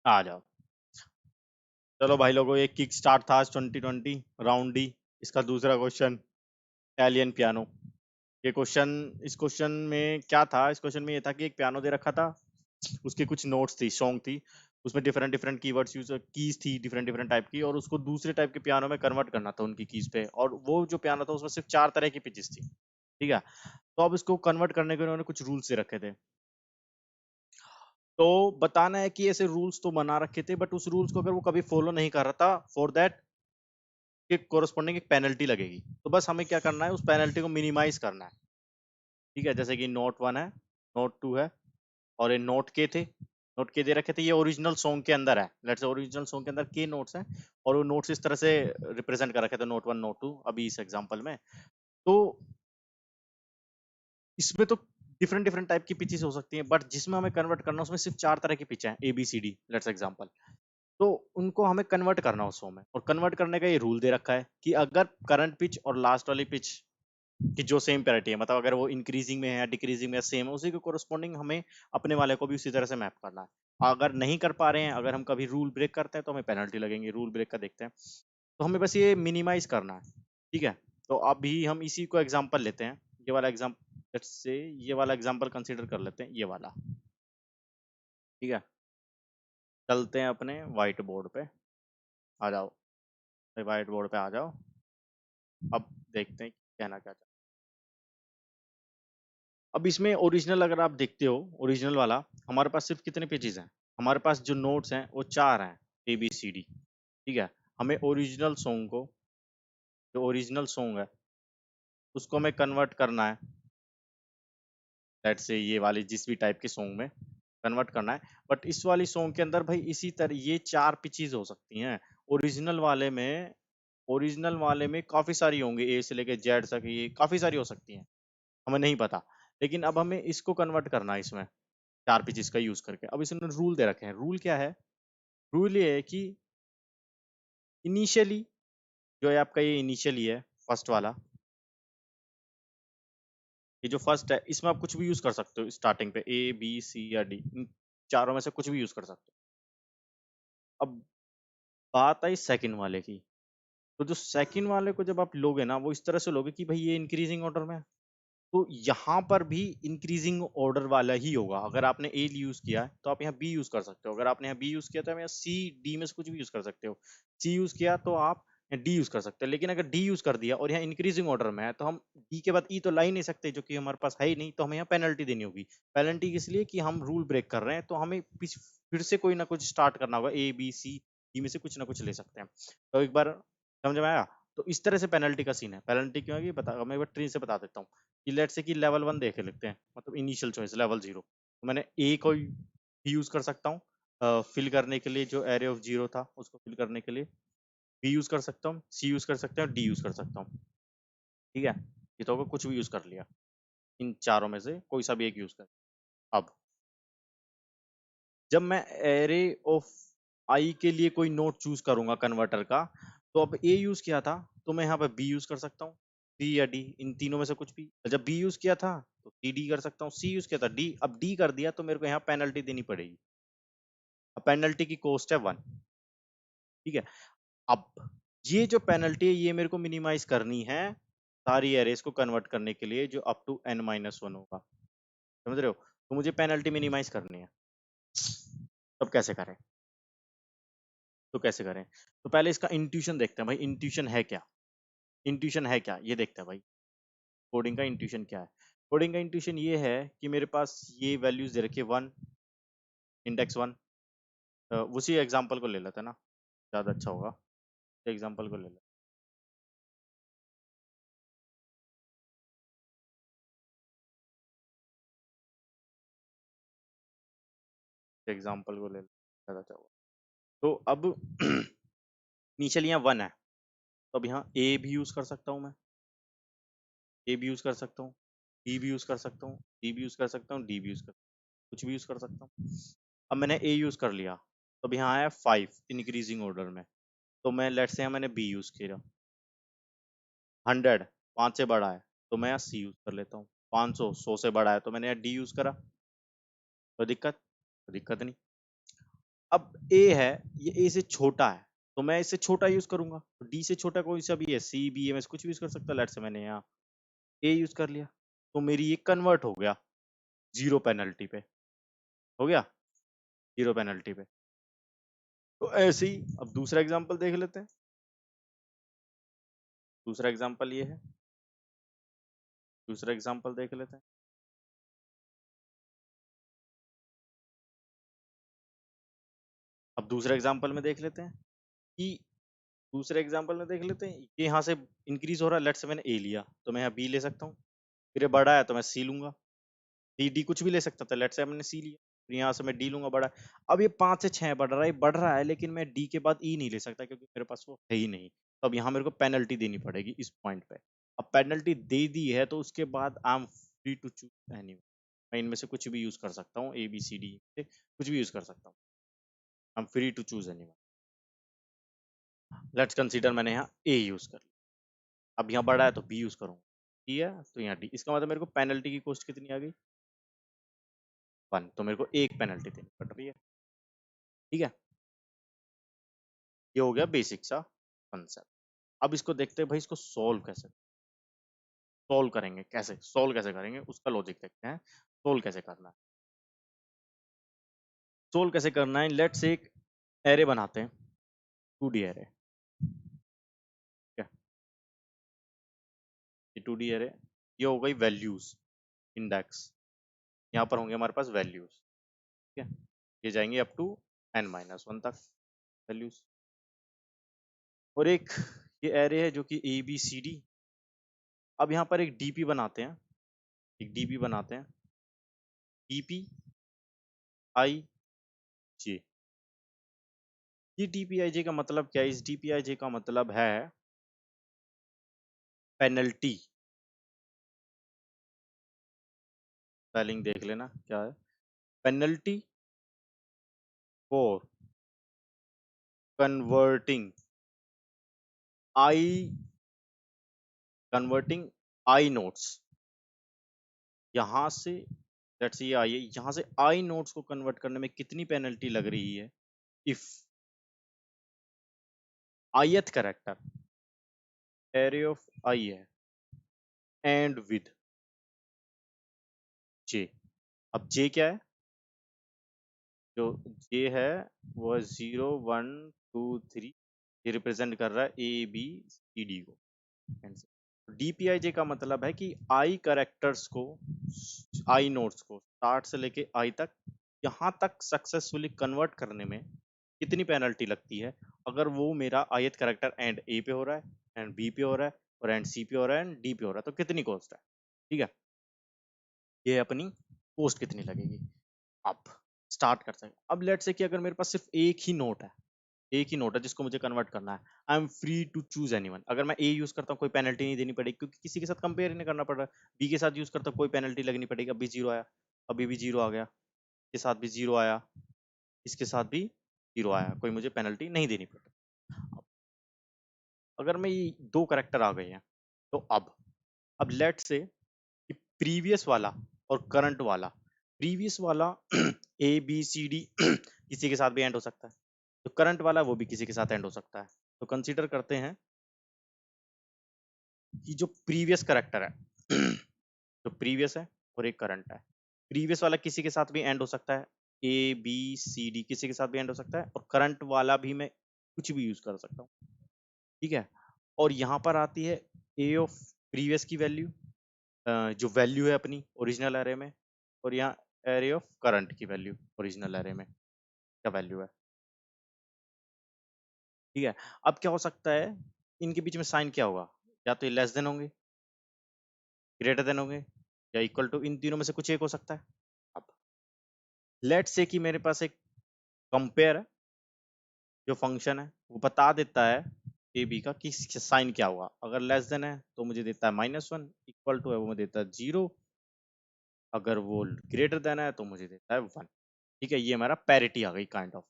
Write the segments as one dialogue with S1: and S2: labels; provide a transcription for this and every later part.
S1: आ जाओ। चलो भाई लोगों, एक किक स्टार्ट था आज 2020 राउंड डी। इसका दूसरा क्वेश्चन, इटालियन पियानो। ये क्वेश्चन, इस क्वेश्चन में क्या था? इस क्वेश्चन में ये था कि एक पियानो दे रखा था, उसके कुछ नोट्स थी, सॉन्ग थी, उसमें different different keywords use, keys थी डिफरेंट डिफरेंट टाइप की, और उसको दूसरे टाइप के पियानो में कन्वर्ट करना था उनकी कीज पे। और वो जो पियानो था उसमें सिर्फ 4 तरह की पिचेस थी, ठीक है। तो अब इसको कन्वर्ट करने के उन्होंने कुछ रूल्स दे रखे थे। तो बताना है कि ऐसे रूल्स तो बना रखे थे, बट उस रूल्स को अगर वो कभी फॉलो नहीं कर रहा था, फॉर दैट के कोरस्पॉन्डिंग एक पेनल्टी लगेगी। तो बस हमें क्या करना है, उस पेनल्टी को मिनिमाइज करना है, ठीक है। जैसे कि नोट 1 है, नोट 2 है, और ये नोट के थे, नोट के दे रखे थे, ये ओरिजिनल सॉन्ग के अंदर है। लेट्स से ओरिजिनल सॉन्ग के अंदर के नोट्स हैं, और वो नोट्स इस तरह से रिप्रेजेंट कर रखे थे, नोट 1 नोट 2 अभी इस एग्जांपल में। तो इसमें तो डिफरेंट डिफरेंट टाइप की पिचेस हो सकती हैं, बट जिसमें हमें कन्वर्ट करना है उसमें सिर्फ 4 तरह की पिच है, A B C D, let's example. तो उनको हमें कन्वर्ट करना है उस में, और कन्वर्ट करने का ये रूल दे रखा है कि अगर करंट पिच और लास्ट वाली पिच कि जो सेम पैरिटी है, मतलब अगर वो इंक्रीजिंग में है या डिक्रीजिंग में सेम है, उसी के कोरस्पॉन्डिंग हमें अपने वाले को भी उसी तरह से मैप करना है। अगर नहीं कर पा रहे हैं, अगर हम कभी रूल ब्रेक करते हैं तो हमें पेनल्टी लगेंगी। रूल ब्रेक का देखते हैं, तो हमें बस ये मिनिमाइज करना है, ठीक है। तो अभी हम इसी को एग्जांपल लेते हैं, ये वाला एग्जांपल से, ये वाला एग्जांपल कंसीडर कर लेते हैं, ये वाला, ठीक है। चलते हैं अपने व्हाइट बोर्ड पे, आ जाओ, व्हाइट बोर्ड पे आ जाओ। अब देखते हैं कहना क्या चाहते हैं। अब इसमें ओरिजिनल अगर आप देखते हो, ओरिजिनल वाला, हमारे पास सिर्फ कितने पेजेस हैं? हमारे पास जो नोट्स हैं वो 4 हैं, ए बी सी डी, ठीक है। हमें ओरिजिनल सॉन्ग को, जो ओरिजिनल सॉन्ग है उसको हमें कन्वर्ट करना है, लेट्स से ये वाली जिस भी टाइप के सॉन्ग में कन्वर्ट करना है। बट इस वाली सॉन्ग के अंदर भाई इसी तरह ये 4 पिचेस हो सकती हैं। ओरिजिनल वाले में, ओरिजिनल वाले में काफी सारी होंगी, ए से लेके जेड तक, ये काफी सारी हो सकती हैं, हमें नहीं पता। लेकिन अब हमें इसको कन्वर्ट करना है इसमें 4 पिचेस का यूज करके। अब इसमें रूल दे रखे हैं। रूल क्या है? रूल ये है कि इनिशियली, जो है आपका ये इनिशियली है, फर्स्ट वाला, ये जो फर्स्ट है इसमें आप कुछ भी यूज कर सकते हो। स्टार्टिंग पे ए बी सी या डी, इन चारों में से कुछ भी यूज कर सकते हो। अब बात आई सेकंड वाले की। तो जो सेकंड वाले को जब आप लोगे ना, वो इस तरह से लोगे कि भाई ये इंक्रीजिंग ऑर्डर में है, तो यहाँ पर भी इंक्रीजिंग ऑर्डर वाला ही होगा। अगर आपने ए यूज किया है तो आप यहाँ बी यूज कर सकते हो, अगर आपने यहाँ बी यूज किया तो आप यहाँ सी डी में से कुछ भी यूज कर सकते हो। सी यूज किया तो आप डी यूज कर सकते हो। लेकिन अगर डी यूज कर दिया और यहाँ इंक्रीजिंग ऑर्डर में है, तो हम डी के बाद ई तो ला ही नहीं सकते, जो कि हमारे पास है ही नहीं, तो हमें यहाँ पेनल्टी देनी होगी। पेनल्टी इसलिए कि हम रूल ब्रेक कर रहे हैं, तो हमें फिर से कोई ना कुछ स्टार्ट करना होगा, ए बी सी डी में से कुछ ना कुछ ले सकते हैं। तो एक बार समझ में आया? तो इस तरह से पेनल्टी का सीन है। पेनल्टी क्यों है ये बता, मैं एक बार ट्री से बता देता हूँ कि लेट से कि लेवल 1 देख लेते हैं, मतलब इनिशियल चॉइस लेवल 0। तो मैंने ए को भी यूज कर सकता हूँ फिल करने के लिए, जो एरे ऑफ 0 था उसको फिल करने के लिए। बी यूज कर सकता हूँ, सी यूज कर सकता हूँ, डी यूज कर सकता हूँ, ठीक है। ये तो होगा, कुछ भी यूज कर लिया, इन चारों में से कोई सा भी एक यूज कर। अब जब मैं एरे ऑफ आई के लिए कोई नोट चूज करूंगा कन्वर्टर का, तो अब ए यूज किया था तो मैं यहाँ पे बी यूज कर सकता हूँ, सी या डी, इन तीनों में से कुछ भी। जब बी यूज किया था तो सी डी कर सकता हूँ, सी यूज किया था डी, अब डी कर दिया तो मेरे को यहाँ पेनल्टी देनी पड़ेगी। अब पेनल्टी की कॉस्ट है 1, ठीक है। अब ये जो पेनल्टी है ये मेरे को मिनिमाइज करनी है सारी एरेज को कन्वर्ट करने के लिए, जो अप टू n-1 होगा, समझ रहे हो? तो मुझे पेनल्टी मिनिमाइज करनी है। तब कैसे करें? तो कैसे करें? तो पहले इसका इंट्यूशन देखते हैं भाई, इंट्यूशन है क्या? इंट्यूशन है क्या ये देखते हैं भाई, कोडिंग का इंट्यूशन क्या है। कोडिंग का इंट्यूशन ये है कि मेरे पास ये वैल्यूज दे रखी है 1, इंडेक्स 1। उसी एग्जांपल को ले लेते हैं ना, ज़्यादा अच्छा होगा। एग्जांपल को ले लेते हैं, एग्जांपल को ले लेते हैं, ज़्यादा अच्छा होगा। तो अब इनिशियली यहाँ 1 है, तो अब यहाँ ए भी यूज़ कर सकता हूँ मैं, ए भी यूज़ कर सकता हूँ, बी भी यूज़ कर सकता हूँ, डी भी यूज़ कर सकता हूँ, डी भी यूज़ कर, कुछ भी यूज़ कर सकता हूँ। अब मैंने ए यूज़ कर लिया, तो अब यहाँ आया 5 इंक्रीजिंग ऑर्डर में, तो मैं लेट्स से यहाँ मैंने बी यूज़ किया। 100 5 से बड़ा है तो मैं यहाँ सी यूज़ कर लेता हूँ। 500 100 से बड़ा है तो मैंने यहाँ डी यूज़ करा। तो दिक्कत नहीं। अब ए है, ये ए से छोटा है, तो मैं इससे छोटा यूज करूंगा, तो डी से छोटा कोई सा भी है, सी बी एम एस कुछ भी यूज कर सकता है। लेट्स से मैंने यहाँ ए यूज कर लिया, तो मेरी ये कन्वर्ट हो गया जीरो पेनल्टी पे, हो गया जीरो पेनल्टी पे। तो ऐसे ही अब दूसरा एग्जांपल देख लेते हैं। दूसरा एग्जांपल ये है, दूसरा एग्जांपल देख लेते हैं। अब दूसरे एग्जांपल में देख लेते हैं कि दूसरे एग्जांपल में देख लेते हैं, ये यहाँ से इंक्रीज हो रहा है। लेट्स से मैंने ए लिया, तो मैं यहाँ बी ले सकता हूँ। फिर ये बड़ा है तो मैं सी लूंगा, डी डी कुछ भी ले सकता था। लेट्स से मैंने सी लिया, फिर यहाँ से मैं डी लूंगा, बड़ा है। अब ये 5 से 6 बढ़ रहा है, लेकिन मैं डी के बाद ई नहीं ले सकता क्योंकि मेरे पास वो है ही नहीं। तो अब यहाँ मेरे को पेनल्टी देनी पड़ेगी इस पॉइंट पे। अब पेनल्टी दे दी है तो उसके बाद I am free to choose any, मैं इनमें से कुछ भी यूज कर सकता हूँ, ए बी सी डी से कुछ भी यूज कर सकता हूँ। I am free to choose any. Let's consider मैंने यहाँ ए यूज कर लिया, अब यहाँ बड़ा है तो बी यूज करूंगा, डी है तो यहाँ डी। इसका मतलब मेरे को पेनल्टी की कॉस्ट कितनी आ गई, 1, तो मेरे को एक पेनल्टी देनी पड़ रही है। ठीक है, ये हो गया बेसिक सा कंसेप्ट। अब इसको देखते हैं भाई, इसको सोल्व करेंगे कैसे, सोल्व कैसे करेंगे उसका लॉजिक देखते हैं। सोल्व कैसे करना है, सोल्व कैसे करना है। लेट्स एक एरे बनाते हैं, 2D एरे। ठीक है, ये 2D एरे, ये हो गई वैल्यूज इंडेक्स, यहाँ पर होंगे हमारे पास वैल्यूज। ठीक है, ये जाएंगे अप टू n-1 तक वैल्यूज। और एक ये एरे है जो कि ए बी सी डी। अब यहाँ पर एक डीपी बनाते हैं, एक डीपी बनाते हैं, डीपी आई जे। ये डीपी आई जे का मतलब क्या है, इस डीपी आई जे का मतलब है पेनल्टी। स्पेलिंग देख लेना क्या है, penalty for converting I, converting I notes. यहाँ से लेट्स ये आई है, यहाँ से आई नोट्स को कन्वर्ट करने में कितनी पेनल्टी लग रही है, if ith character array of I है एंड विद जे। अब जे क्या है, जो जे है वो है 0 1 2 3, ये रिप्रेजेंट कर रहा है ए बी सी डी को। डीपीआईजे का मतलब है कि आई करेक्टर्स को, आई नोट्स को स्टार्ट से लेके आई तक, यहाँ तक सक्सेसफुली कन्वर्ट करने में कितनी पेनल्टी लगती है। अगर वो मेरा ith करेक्टर एंड ए पे हो रहा है, एंड बी पे हो रहा है, और एंड सी पे हो रहा है, एंड डी पे हो रहा है, तो कितनी कॉस्ट है। ठीक है, ये अपनी कॉस्ट कितनी लगेगी। अब स्टार्ट करते हैं। अब लेट्स से कि अगर मेरे पास सिर्फ एक ही नोट है, एक ही नोट है जिसको मुझे कन्वर्ट करना है, I am free to choose anyone. अगर मैं ए यूज करता हूँ कोई पेनल्टी नहीं देनी पड़ेगी क्योंकि किसी के साथ कंपेयर ही नहीं करना पड़ रहा है। बी के साथ यूज करता हूँ कोई पेनल्टी लगनी पड़ेगी, अभी जीरो आया, अभी भी जीरो आ गया, इसके साथ भी जीरो आया, इसके साथ भी जीरो आया, कोई मुझे पेनल्टी नहीं देनी पड़ रही। अगर मैं ये दो करेक्टर आ गए हैं, तो अब लेट से कि प्रीवियस वाला और करंट वाला, प्रीवियस वाला ए बी सी डी किसी के साथ भी एंड हो सकता है, जो करंट वाला वो भी किसी के साथ एंड हो सकता है। तो कंसीडर करते हैं कि जो प्रीवियस करेक्टर है जो प्रीवियस है और एक करंट है, प्रीवियस वाला किसी के साथ भी एंड हो सकता है, ए बी सी डी किसी के साथ भी एंड हो सकता है, और करंट वाला भी मैं कुछ भी यूज कर सकता हूँ। ठीक है, और यहाँ पर आती है ए ऑफ प्रीवियस की वैल्यू, जो वैल्यू है अपनी ओरिजिनल एरे में, और यहाँ एरे ऑफ करंट की वैल्यू ओरिजिनल एरे में क्या वैल्यू है। ठीक है, अब क्या हो सकता है, इनके बीच में साइन क्या होगा, या तो ये लेस देन होंगे, ग्रेटर देन होंगे, या इक्वल टू, इन तीनों में से कुछ एक हो सकता है। अब लेट्स से कि मेरे पास एक कंपेयर जो फंक्शन है वो बता देता है ए बी का कि साइन क्या हुआ। अगर लेस देन है तो मुझे देता है -1, इक्वल टू है वो मुझे देता है 0, अगर वो ग्रेटर देन है तो मुझे देता है 1। ठीक है, ये हमारा पैरिटी आ गई काइंड ऑफ,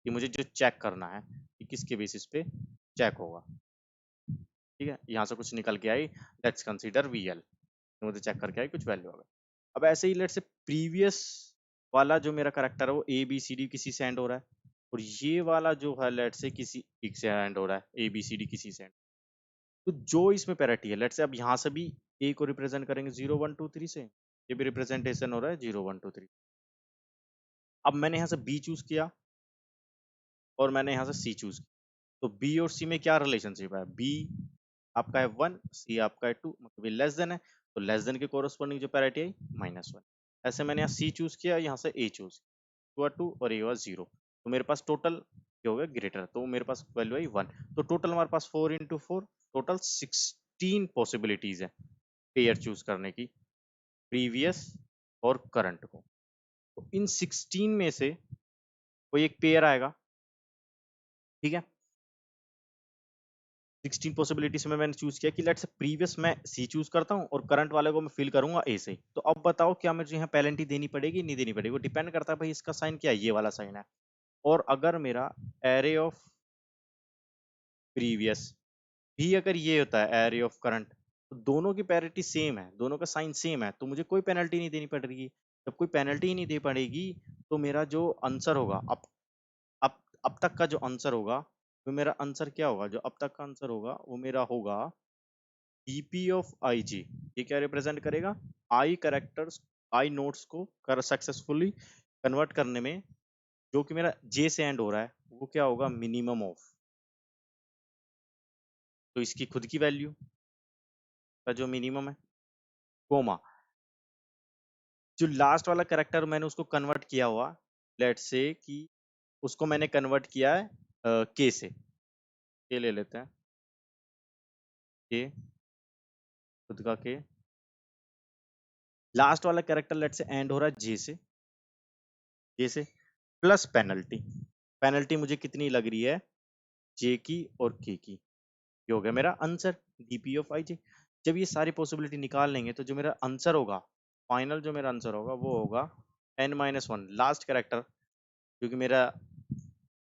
S1: कि मुझे जो चेक करना है कि किसके बेसिस पे चेक होगा। ठीक है, यहाँ से कुछ निकल के आई, लेट्स कंसीडर वी एल, तो मुझे चेक करके आई कुछ वैल्यू आ गई। अब ऐसे ही लेट्स से प्रीवियस वाला जो मेरा करेक्टर है वो ए बी सी डी किसी से एंड हो रहा है, और ये वाला जो है लेट से किसी एक से एंड हो रहा है, ए बी सी डी किसी से end। तो जो इसमें पैरिटी है, लेट से अब यहाँ से भी ए को रिप्रेजेंट करेंगे 0 1 2 3 से, ये भी रिप्रेजेंटेशन हो रहा है 0 1 2 3। अब मैंने यहाँ से बी चूज किया और मैंने यहाँ से सी चूज किया, तो बी और सी में क्या रिलेशनशिप है, बी आपका है 1, सी आपका है 2, मतलब ये लेस देन है, तो लेस देन के कोरस्पॉन्डिंग जो पैरिटी आई -1। ऐसे मैंने यहाँ सी चूज किया, यहाँ से ए चूज किया, 2 और ये हुआ 0, तो मेरे पास टोटल क्या हो गया ग्रेटर, तो मेरे पास वैल्यू आई 1। तो टोटल हमारे पास 4 × 4 टोटल 16 पॉसिबिलिटीज है पेयर चूज करने की, प्रीवियस और करंट को। तो इन 16 में से कोई एक पेयर आएगा, ठीक है। 16 पॉसिबिलिटीज में मैंने चूज किया कि लेट्स प्रीवियस मैं सी चूज करता हूं और करंट वाले को मैं फिल करूंगा ए से। तो अब बताओ क्या मुझे यहाँ पेनल्टी देनी पड़ेगी नहीं देनी पड़ेगी, वो डिपेंड करता है भाई इसका साइन क्या है, ये वाला साइन है। और अगर मेरा एरे ऑफ प्रीवियस भी अगर ये होता है एरे ऑफ करंट, तो दोनों की पैरिटी सेम है, दोनों का साइन सेम है, तो मुझे कोई पेनल्टी नहीं देनी पड़ेगी। जब कोई पेनल्टी ही नहीं दे पड़ेगी तो मेरा जो आंसर होगा अब तक का जो आंसर होगा, तो मेरा आंसर क्या होगा, जो अब तक का आंसर होगा वो मेरा होगा डीपी ऑफ आई जी। ये क्या रिप्रेजेंट करेगा, आई कैरेक्टर्स आई नोट्स को कर सक्सेसफुली कन्वर्ट करने में जो कि मेरा जे से एंड हो रहा है, वो क्या होगा मिनिमम ऑफ, तो इसकी खुद की वैल्यू का जो मिनिमम है, कोमा जो लास्ट वाला कैरेक्टर मैंने उसको कन्वर्ट किया हुआ, लेट से कि उसको मैंने कन्वर्ट किया है के से, के ले लेते हैं, के खुद का के, लास्ट वाला कैरेक्टर लेट से एंड हो रहा है जे से, जे से प्लस पेनल्टी। पेनल्टी मुझे कितनी लग रही है, जे की और के की, ये हो गया मेरा आंसर डीपी ऑफ आई जे। जब ये सारी पॉसिबिलिटी निकाल लेंगे तो जो मेरा आंसर होगा, फाइनल जो मेरा आंसर होगा वो होगा n-1 लास्ट कैरेक्टर, क्योंकि मेरा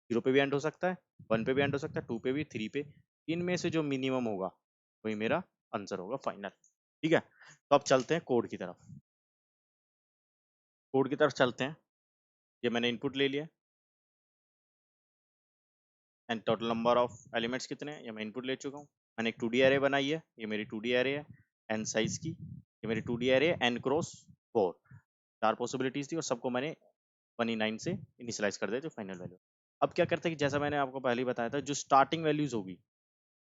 S1: 0 पे भी एंड हो सकता है, 1 पे भी एंड हो सकता है, 2 पे भी, 3 पे, इनमें से जो मिनिमम होगा वही मेरा आंसर होगा फाइनल। ठीक है, तो अब चलते हैं कोड की तरफ, कोड की तरफ चलते हैं। ये मैंने इनपुट ले लिया and total number of elements कितने हैं ये मैं इनपुट ले चुका हूँ। मैंने एक 2D एरे बनाई है, ये मेरी 2D एरे है एन साइज की, ये मेरी 2D एरे है n क्रॉस 4, 4 पॉसिबिलिटीज थी और सबको मैंने 1 से इनिशियलाइज कर दिया जो फाइनल वैल्यू। अब क्या करते हैं कि जैसा मैंने आपको पहले ही बताया था, जो स्टार्टिंग वैल्यूज होगी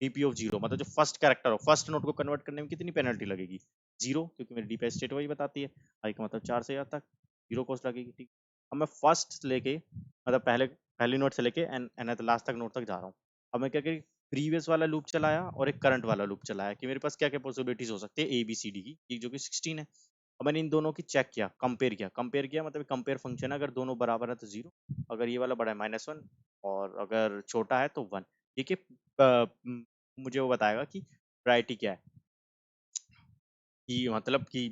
S1: डीपी ऑफ 0, मतलब जो फर्स्ट कैरेक्टर हो, फर्स्ट नोट को कन्वर्ट करने में कितनी पेनल्टी लगेगी, 0, क्योंकि मेरी डीपी स्टेट वही बताती है, आई का मतलब 4 से यहाँ तक 0 कॉस्ट लगेगी। ठीक, अब मैं फर्स्ट लेके मतलब पहली नोट से लेके एन लास्ट तक नोट तक जा रहा हूँ। अब मैं क्या करी, प्रीवियस वाला लूप चलाया और एक करंट वाला लूप चलाया कि मेरे पास क्या क्या पॉसिबिलिटीज हो सकती है ए बी सी डी की, जो कि 16 है। अब मैंने इन दोनों की चेक किया, कंपेयर किया मतलब कंपेयर फंक्शन है, अगर दोनों बराबर है तो 0, अगर ये वाला बड़ा है -1 और अगर छोटा है तो 1। देखिए मुझे वो बताएगा कि प्रायोरिटी क्या है, कि मतलब कि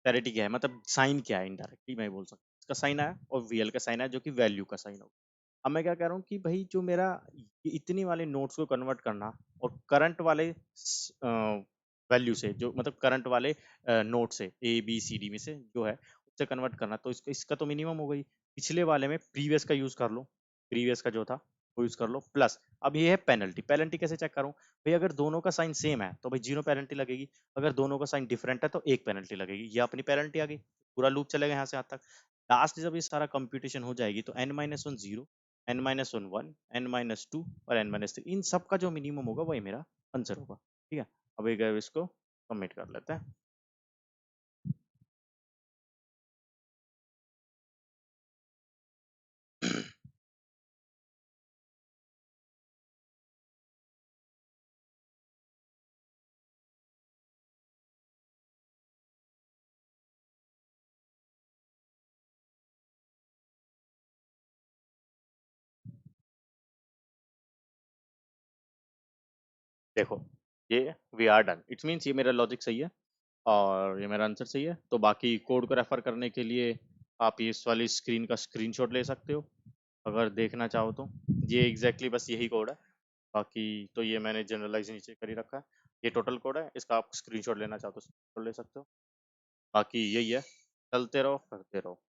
S1: पैरिटी क्या है, मतलब साइन क्या है, इनडायरेक्टली मैं बोल सकता हूँ इसका साइन आया और वीएल का साइन आया जो कि वैल्यू का साइन होगा। अब मैं क्या कह रहा हूँ कि भाई जो मेरा ये इतनी वाले नोट्स को कन्वर्ट करना और करंट वाले वैल्यू से, जो मतलब करंट वाले नोट से ए बी सी डी में से जो है उससे कन्वर्ट करना, तो इसका तो मिनिमम हो गई। पिछले वाले में प्रीवियस का यूज कर लो, प्रीवियस का जो था वो यूज कर लो, प्लस अब ये है पेनल्टी। पेनल्टी कैसे चेक करूँ भाई, अगर दोनों का साइन सेम है तो भाई 0 पेनल्टी लगेगी, अगर दोनों का साइन डिफरेंट है तो 1 पेनल्टी लगेगी, ये अपनी पेनल्टी आ गई। पूरा लूप चलेगा यहाँ से यहाँ तक। लास्ट जब ये सारा कंप्यूटेशन हो जाएगी तो n-1 0, n-1 1, n-2 और n-3, इन सब का जो मिनिमम होगा वही मेरा आंसर होगा। ठीक है, अब एक इसको सबमिट कर लेते हैं। देखो ये we are done, it's means ये मेरा लॉजिक सही है और ये मेरा आंसर सही है। तो बाकी कोड को रेफर करने के लिए आप इस वाली स्क्रीन का स्क्रीनशॉट ले सकते हो अगर देखना चाहो तो। ये एग्जैक्टली बस यही कोड है, बाकी तो ये मैंने जनरलाइज नीचे कर ही रखा है। ये टोटल कोड है, इसका आप स्क्रीनशॉट लेना चाहो तो स्क्रीनशॉट ले सकते हो। बाकी यही है, चलते रहो करते रहो।